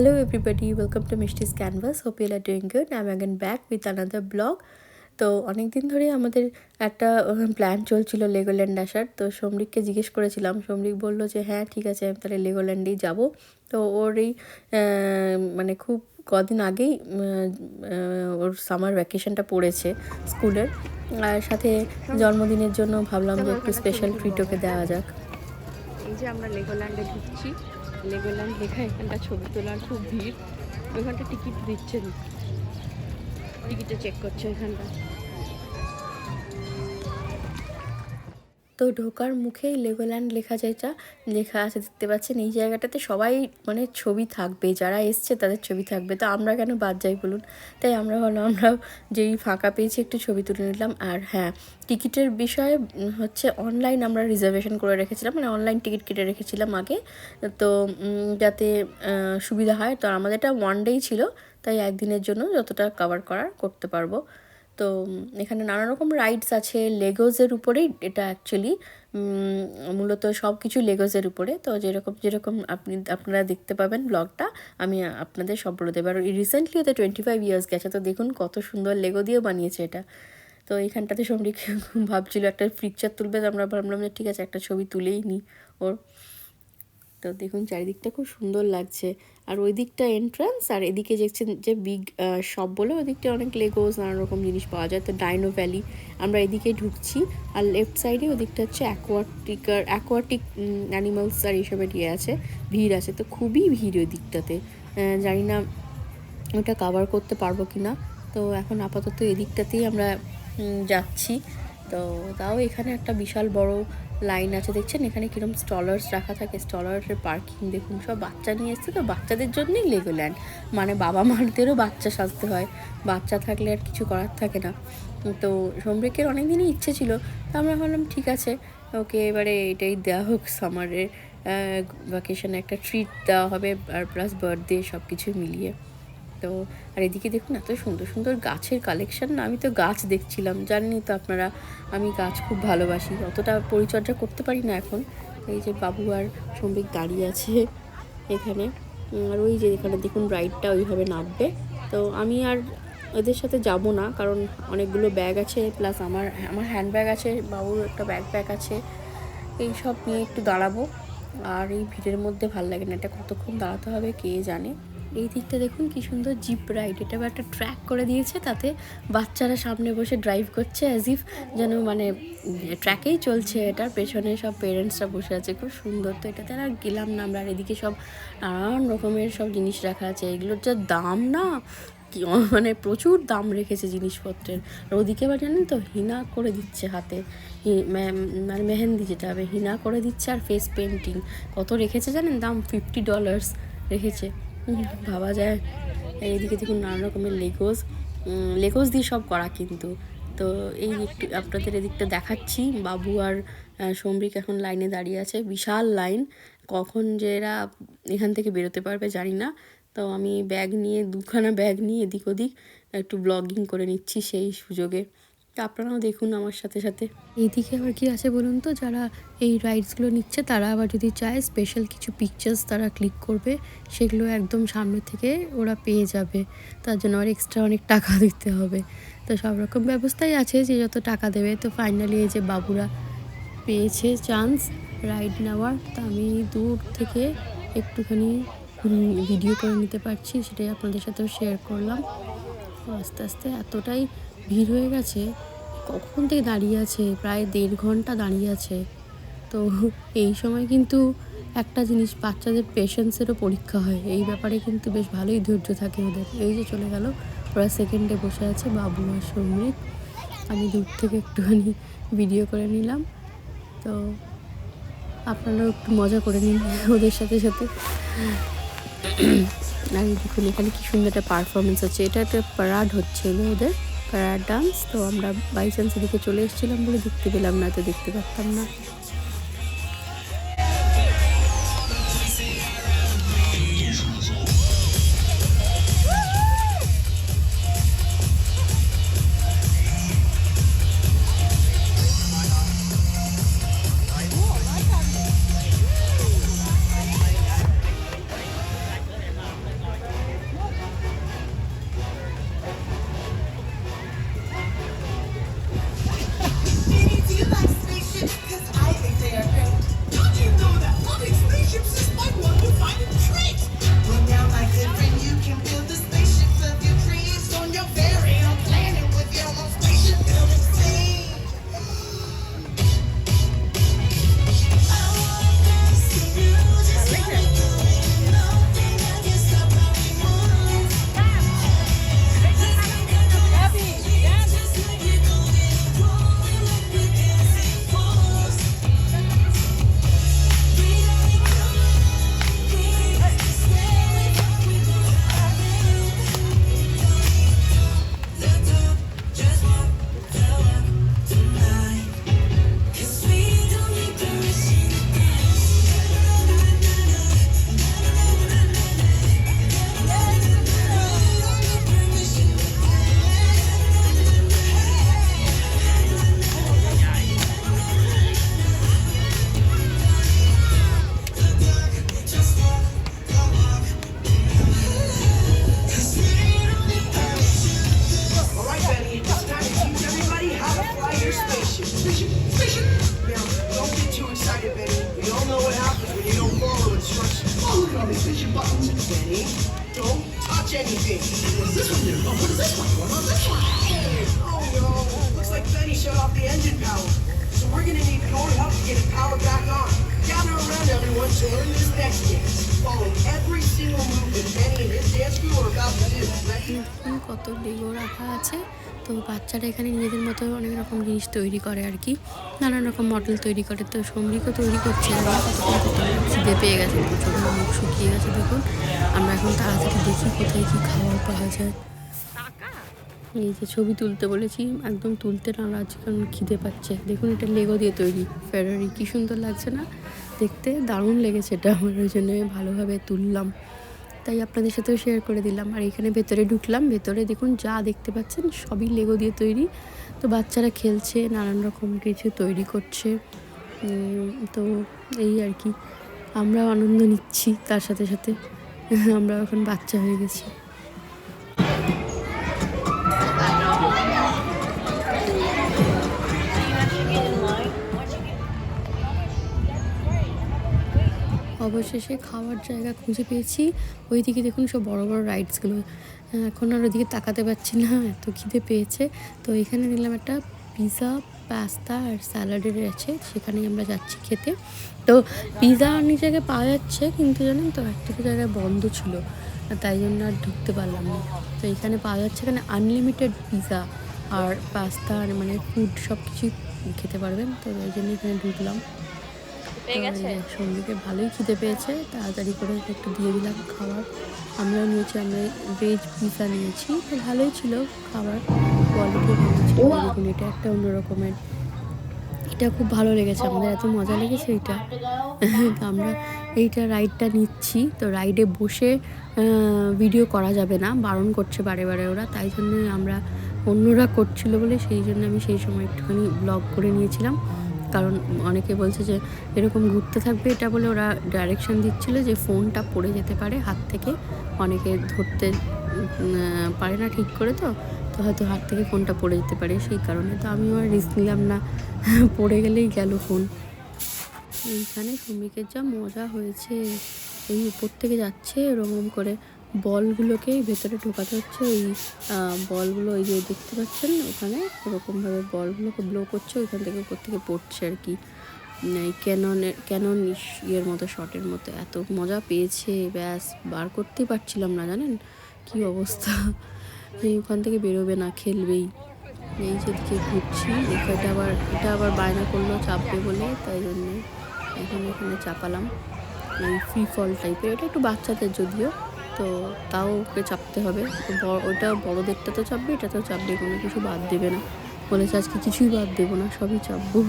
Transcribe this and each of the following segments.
Hello everybody, welcome to Mishti's Canvas. Hope you are doing good. I'm again back with another blog. তো অনেক দিন ধরে আমাদের একটা প্ল্যান চলছিল লেগোল্যান্ড আসার। তো সমরিককে জিজ্ঞেস করেছিলাম, সমরিক বলল যে হ্যাঁ ঠিক আছে আমি তাহলে লেগোল্যান্ডেই যাব। তো ওর এই মানে খুব কদিন আগেই ওর সামার ভ্যাকেশনটা পড়েছে স্কুলের, আর সাথে জন্মদিনের জন্য ভাবলাম যে একটু স্পেশাল ট্রিট ওকে দেওয়া যাক। এই যে আমরা লেগোল্যান্ডে ঢুকছি, লেগোল্যান্ড লেখা এখানটা ছবি তোলার খুব ভিড়। ওখানটা টিকিট দিচ্ছেন, টিকিটে চেক করছে এখানটা। তো ঢোকার মুখেই লেগোল্যান্ড লেখা যেটা লেখা আছে দেখতে পাচ্ছেন, এই জায়গাটাতে সবাই মানে ছবি থাকবে, যারা এসছে তাদের ছবি থাকবে। তো আমরা কেন বাদ যাই বলুন? তাই আমরা হলো আমরা যেই ফাঁকা পেয়েছি একটু ছবি তুলে নিলাম। আর হ্যাঁ, টিকিটের বিষয়ে হচ্ছে অনলাইন আমরা রিজার্ভেশন করে রেখেছিলাম, মানে অনলাইন টিকিট কেটে রেখেছিলাম আগে, তো যাতে সুবিধা হয়। তো আমাদের এটা ওয়ান ডেই ছিল, তাই একদিনের জন্য যতটা কভার করতে পারবো। তো এখানে নানা রকম রাইডস আছে লেগোজের উপরেই, এটা অ্যাকচুয়ালি মূলত সব কিছু লেগোজের উপরে। তো যেরকম আপনারা দেখতে পাবেন ব্লগটা, আমি আপনাদের সব বলে দেবো। আর রিসেন্টলি ওদের 25 ইয়ার্স গেছে, তো দেখুন কত সুন্দর লেগো দিয়ে বানিয়েছে এটা। তো এইখানটাতে সমরিক ভাবছিল একটা পিকচার তুলবে, তো আমরা ভাবলাম যে ঠিক আছে একটা ছবি তুলেই নিই ওর। তো দেখুন চারিদিকটা খুব সুন্দর লাগছে। আর ওই দিকটা এন্ট্রান্স, আর এদিকে দেখছেন যে বিগ শপ বলে, ওই দিকটা অনেক লেগোস নানা রকম জিনিস পাওয়া যায়। তো ডাইনো ভ্যালি আমরা এদিকে ঢুকছি, আর লেফট সাইডে ওদিকটা হচ্ছে অ্যাকোয়াটিক অ্যানিমালস আর এইসবের আছে, ভিড় আছে। তো খুবই ভিড় ওই দিকটাতে, জানি না ওটা কভার করতে পারবো কি না। তো এখন আপাতত এদিকটাতেই আমরা যাচ্ছি। তো তাও এখানে একটা বিশাল বড় লাইন আছে, দেখছেন এখানে কীরকম স্টলার্স রাখা থাকে, স্টলারের পার্কিং দেখুন। সব বাচ্চা নিয়ে এসছে, তো বাচ্চাদের জন্যই লেগোল্যান্ড, মানে বাবা মাদেরও বাচ্চা সাজতে হয়, বাচ্চা থাকলে আর কিছু করার থাকে না। তো সমরিকের অনেক দিনই ইচ্ছে ছিল, তো আমরা ভাবলাম ঠিক আছে ওকে এবারে এটাই দেওয়া হোক, সামারের ভ্যাকেশনে একটা ট্রিট দেওয়া হবে, আর প্লাস বার্থডে সব কিছু মিলিয়ে। তো আর এদিকে দেখুন এত সুন্দর সুন্দর গাছের কালেকশন না, আমি তো গাছ দেখছিলাম, জানেনই তো আপনারা আমি গাছ খুব ভালোবাসি, অতটা পরিচর্যা করতে পারি না এখন। এই যে বাবু আর সমরিক দাঁড়িয়ে আছে এখানে, আর ওই যে এখানে দেখুন রাইডটা ওইভাবে নামবে। তো আমি আর ওদের সাথে যাব না, কারণ অনেকগুলো ব্যাগ আছে, প্লাস আমার হ্যান্ডব্যাগ আছে, বাবুর একটা ব্যাগ আছে, এই সব নিয়ে একটু দাঁড়াবো। আর এই ভিড়ের মধ্যে ভাল লাগে না, এটা কতক্ষণ দাঁড়াতে হবে কে জানে। এই দিকটা দেখুন কি সুন্দর জিপ রাইড, এটা একটা ট্র্যাক করে দিয়েছে, তাতে বাচ্চারা সামনে বসে ড্রাইভ করছে অ্যাজ ইফ যেন মানে ট্র্যাকেই চলছে, এটার পেছনে সব পেরেন্টসরা বসে আছে, খুব সুন্দর। তো এটাতে আর গেলাম না আমরা। আর এদিকে সব নানান রকমের সব জিনিস রাখা আছে, এগুলোর যা দাম না, কি মানে প্রচুর দাম রেখেছে জিনিসপত্রের। আর ওদিকে আবার জানেন তো হিনা করে দিচ্ছে হাতে, মানে মেহেন্দি যেটা হবে হিনা করে দিচ্ছে, আর ফেস পেন্টিং কত রেখেছে জানেন দাম, $50 রেখেছে, ভাবা যায়। এইদিকে দেখুন নানা রকমের লেগোস দিয়ে সব করা কিন্তু। তো এই একটু আপনাদের এদিকটা দেখাচ্ছি, বাবু আর সমরিক এখন লাইনে দাঁড়িয়ে আছে, বিশাল লাইন, কখন যে এরা এখান থেকে বেরোতে পারবে জানি না। তো আমি দুখানা ব্যাগ নিয়ে এদিক ওদিক একটু ব্লগিং করে নিচ্ছি সেই সুযোগে। তো আপনারাও দেখুন আমার সাথে সাথে। এইদিকে আবার কি আছে বলুন তো, যারা এই রাইডসগুলো নিচ্ছে তারা আবার যদি চায় স্পেশাল কিছু পিকচার্স তারা ক্লিক করবে, সেগুলো একদম সামনে থেকে ওরা পেয়ে যাবে, তার জন্য আর এক্সট্রা অনেক টাকা দিতে হবে। তো সব রকম ব্যবস্থাই আছে, যে যত টাকা দেবে। তো ফাইনালি এই যে বাবুরা পেয়েছে চান্স রাইড নেওয়ার, তো আমি দূর থেকে একটুখানি ভিডিও করে নিতে পারছি, সেটাই আপনাদের সাথেও শেয়ার করলাম। আস্তে আস্তে এতটাই ভিড় হয়ে গেছে, কখন থেকে দাঁড়িয়ে আছে, প্রায় 1.5 ঘন্টা দাঁড়িয়ে আছে। তো এই সময় কিন্তু একটা জিনিস, বাচ্চাদের পেশেন্সেরও পরীক্ষা হয়, এই ব্যাপারে কিন্তু বেশ ভালোই ধৈর্য থাকে ওদের। এই যে চলে গেল, ওরা সেকেন্ডে বসে আছে বাবু আর সমরিক, আমি দূর থেকে একটুখানি ভিডিও করে নিলাম। তো আপনারাও একটু মজা করে নিন ওদের সাথে সাথে। আর দেখুন এখানে কি সুন্দর একটা পারফরমেন্স হচ্ছে, এটা একটা প্যারাড হচ্ছিল ওদের, প্যারাড ডান্স। তো আমরা বাই চান্স এদিকে চলে এসেছিলাম বলে দেখতে পেলাম না, তো দেখতে পারতাম না। Jenny Bean. What's this one do? Oh, what is this one? What about this one? Oh no, looks like Benny shut off the engine power. So we're gonna need Corey help to get it powered back on. Gather around everyone to learn this next dance. Follow every single move that Benny and his dance crew are about to do. Ready? দেখুন কত Lego রাখা আছে। তো বাচ্চারা এখানে নিজেদের মতো অনেক রকম জিনিস তৈরি করে আর কি, নানান রকম মডেল তৈরি করে। তো সমৃকও তৈরি করছে। খিদে পেয়ে গেছে প্রচুর, মুখ শুকিয়ে গেছে দেখুন। আমরা এখন তাড়াতাড়ি দেখি কোথায় কী খাবার পাওয়া যায়। এই যে ছবি তুলতে বলেছি, একদম তুলতে নারাজ, কারণ খিদে পাচ্ছে। দেখুন এটা লেগো দিয়ে তৈরি ফেরারি, কী সুন্দর লাগছে না দেখতে, দারুণ লেগেছে এটা আমার, ওই জন্য ভালোভাবে তুললাম, তাই আপনাদের সাথেও শেয়ার করে দিলাম। আর এখানে ভেতরে ঢুকলাম, ভেতরে দেখুন যা দেখতে পাচ্ছেন সবই লেগো দিয়ে তৈরি। তো বাচ্চারা খেলছে, নানান রকম কিছু তৈরি করছে। তো এই আর কি, আমরাও আনন্দ নিচ্ছি তার সাথে সাথে। আমরা এখন বাচ্চা হয়ে গেছি। অবশেষে খাওয়ার জায়গা খুঁজে পেয়েছি। ওইদিকে দেখুন সব বড় বড় রাইডসগুলো। এখন আর ওইদিকে তাকাতে পারছি না, এত খিদে পেয়েছে। তো এখানে নিলাম একটা পিৎজা, পাস্তা আর স্যালাডের আছে, সেখানেই আমরা যাচ্ছি খেতে। তো পিৎজা অনেক জায়গায় পাওয়া যাচ্ছে, কিন্তু জানেন তো একটা জায়গায় বন্ধ ছিল, তাই জন্য আর ঢুকতে পারলাম না। তো এখানে পাওয়া যাচ্ছে, এখানে আনলিমিটেড পিৎজা আর পাস্তা মানে ফুড সব কিছুই খেতে পারবেন। তো ওই জন্য এখানে ঢুকলাম। সঙ্গীকে ভালোই খিদে পেয়েছে, তাড়াতাড়ি করে একটু দিয়ে দিলাম খাবার। আমরাও নিয়েছি, আমরা ভেজ পিৎজা নিয়েছি, তো ভালোই ছিল খাবার, কোয়ালিটি ভালো ছিল। দেখুন এটা একটা অন্যরকমের, এটা খুব ভালো লেগেছে আমাদের, এত মজা লেগেছে এটা। আমরা এইটা রাইডটা নিচ্ছি, তো রাইডে বসে ভিডিও করা যাবে না, বারণ করছে বারে বারে ওরা, তাই জন্যই আমরা, অন্যরা করছিল বলে সেই জন্য আমি সেই সময় একটুখানি ব্লগ করে নিয়েছিলাম। কারণ অনেকে বলছে যে এরকম ঘুরতে থাকবে, এটা বলে ওরা ডাইরেকশন দিচ্ছিল যে ফোনটা পড়ে যেতে পারে হাত থেকে, অনেকে ধরতে পারে না ঠিক করে, তো হয়তো হাত থেকে ফোনটা পড়ে যেতে পারে, সেই কারণে। তো আমিও আর রিস্ক নিলাম না, পড়ে গেলেই গেল ফোন। এইখানে শ্রমিকের যা মজা হয়েছে, এই উপর থেকে যাচ্ছে এরকম করে বলগুলোকে ভেতরে ঢোকাতে হচ্ছে। ওই বলগুলো ওই যে দেখতে পাচ্ছেন ওখানে, ওরকমভাবে বলগুলোকে ব্লো করছে, ওইখান থেকে উপর থেকে পড়ছে আর কি। এই ক্যানন ইয়ের মতো, শটের মতো। এত মজা পেয়েছে, ব্যাস বার করতেই পারছিলাম না, জানেন কি অবস্থা। এই ওখান থেকে বেরোবে না, খেলবেই। এই যেদিকে ঘুরছি, এটা আবার বায়না করলো চাপবে বলে, তাই জন্যে এখানে চাপালাম। এই ফ্রি ফল টাইপের, এটা একটু বাচ্চাদের যদিও, তো তাও ওকে চাপতে হবে। ওটা বড়োদেরটা তো চাপবে, এটা তো চাপবে, কোনো কিছু বাদ দেবে না বলেছে। আজকে কিছুই বাদ দেবো না, সবই চাপবো।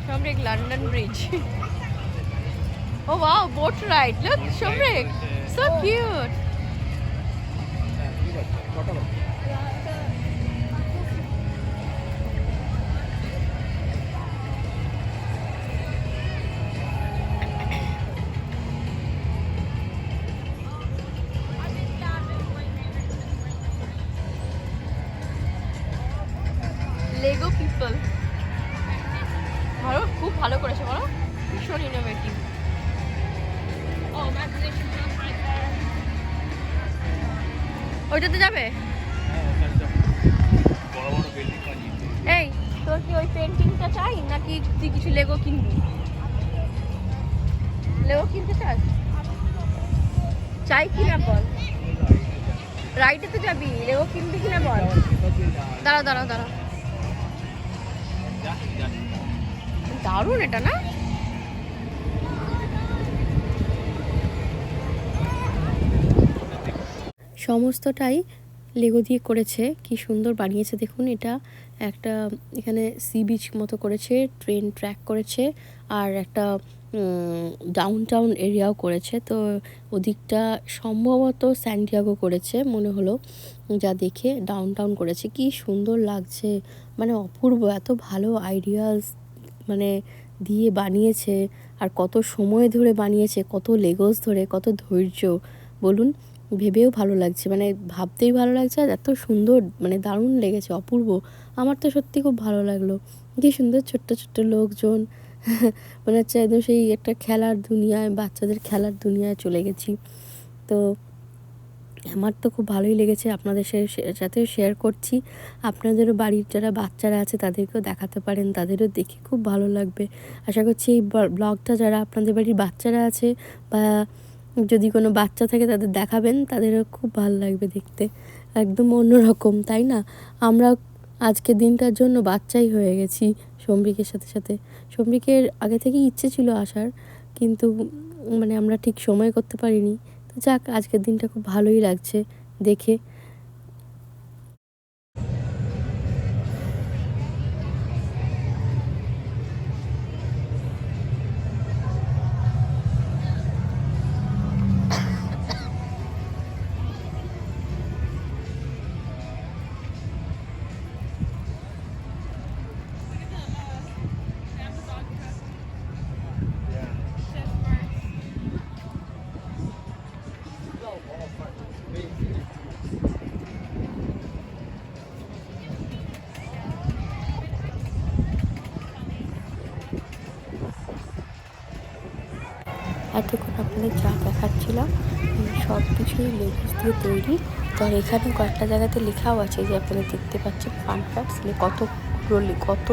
Shamrik, London Bridge. Oh wow, boat ride. Look, Shamrik, so cute. Lego people. ভালো, খুব ভালো করেছে বলো, ভীষণ ইনোভেটিভ। ওইটাতে যাবে? এই তোর কি ওই পেন্টিংটা চাই, নাকি তুই কিছু লেগো কিনবি? লেগো কিনতে চাস? চাই কিনা বল। রাইডে তো যাবি, লেগো কিনবি কিনা বল। দাঁড়া দাঁড়া দাঁড়া, দারুণ এটা না? সমস্তটাই লেগো দিয়ে করেছে, কি সুন্দর বানিয়েছে দেখুন। এটা একটা এখানে সি বিচ মতো করেছে, ট্রেন ট্র্যাক করেছে, আর একটা ডাউনটাউন এরিয়াও করেছে। তো ওদিকটা সম্ভবত স্যান্টিয়াগো করেছে মনে হলো, যা দেখে ডাউনটাউন করেছে। কি সুন্দর লাগছে, মানে অপূর্ব, এত ভালো আইডিয়াস মানে দিয়ে বানিয়েছে। আর কত সময় ধরে বানিয়েছে, কত লেগোস ধরে, কত ধৈর্য বলুন। ভেবেও ভালো লাগছে, মানে ভাবতেই ভালো লাগছে, আর এত সুন্দর, মানে দারুণ লেগেছে, অপূর্ব। আমার তো সত্যি খুব ভালো লাগলো। কী সুন্দর ছোট্ট ছোট্ট লোকজন, মনে হচ্ছে একদম সেই একটা খেলার দুনিয়ায়, বাচ্চাদের খেলার দুনিয়ায় চলে গেছি। তো আমার তো খুব ভালোই লেগেছে, আপনাদের সাথেও শেয়ার করছি। আপনাদেরও বাড়ির যারা বাচ্চারা আছে তাদেরকেও দেখাতে পারেন, তাদেরও দেখে খুব ভালো লাগবে। আশা করছি এই ব্লগটা যারা আপনাদের বাড়ির বাচ্চারা আছে বা যদি কোনো বাচ্চা থাকে তাদের দেখাবেন, তাদেরও খুব ভালো লাগবে দেখতে। একদম অন্যরকম, তাই না? আমরা আজকের দিনটার জন্য বাচ্চাই হয়ে গেছি সম্বিকের সাথে সাথে। সম্বিকের আগে থেকেই ইচ্ছে ছিল আসার, কিন্তু মানে আমরা ঠিক সময় করতে পারিনি। তো যাক, আজকের দিনটা খুব ভালোই লাগছে দেখে। এতক্ষণ আপনাদের যা দেখাচ্ছিলাম সব কিছুই লেগোস দিয়ে তৈরি। তো আর এখানে কয়েকটা জায়গাতে লেখাও আছে যে আপনারা দেখতে পাচ্ছেন ফান ফ্যাক্টস, কত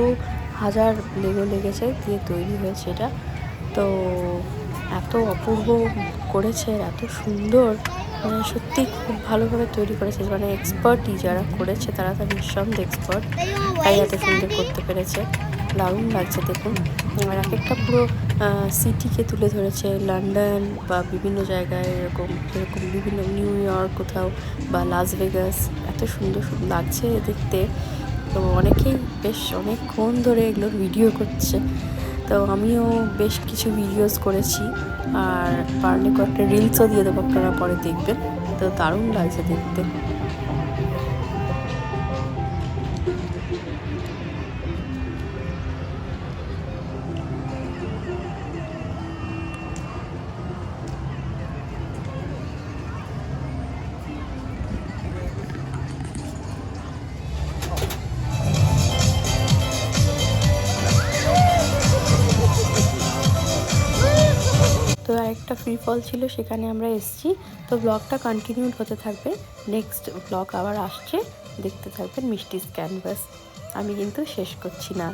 হাজার লেগো লেগেছে দিয়ে তৈরি হয়েছে এটা। তো এত অপূর্ব করেছে, এত সুন্দর, মানে সত্যি খুব ভালোভাবে তৈরি করেছে। মানে এক্সপার্টই যারা করেছে তারা তো নিঃসন্দেহে এক্সপার্ট, তাই এত সুন্দর করতে পেরেছে। দারুণ লাগছে দেখুন। আর এক একটা পুরো সিটিকে তুলে ধরেছে, লন্ডন বা বিভিন্ন জায়গায় এরকম বিভিন্ন নিউ ইয়র্ক কোথাও বা লাস ভেগাস, এত সুন্দর লাগছে দেখতে। তো অনেকেই বেশ অনেকক্ষণ ধরে এগুলোর ভিডিও করছে, তো আমিও বেশ কিছু ভিডিওস করেছি, আর পারলে কয়েকটা রিলসও দিয়ে দেবো, আপনারা পরে দেখবেন। তো দারুণ লাগছে দেখতে। তো আরেকটা ফ্রি ফল ছিল, সেখানে আমরা এসেছি। তো ব্লগটা কন্টিনিউড হতে থাকবে, নেক্সট ব্লগ আবার আসছে, দেখতে থাকবেন মিষ্টিস ক্যানভাস। আমি কিন্তু শেষ করছি না।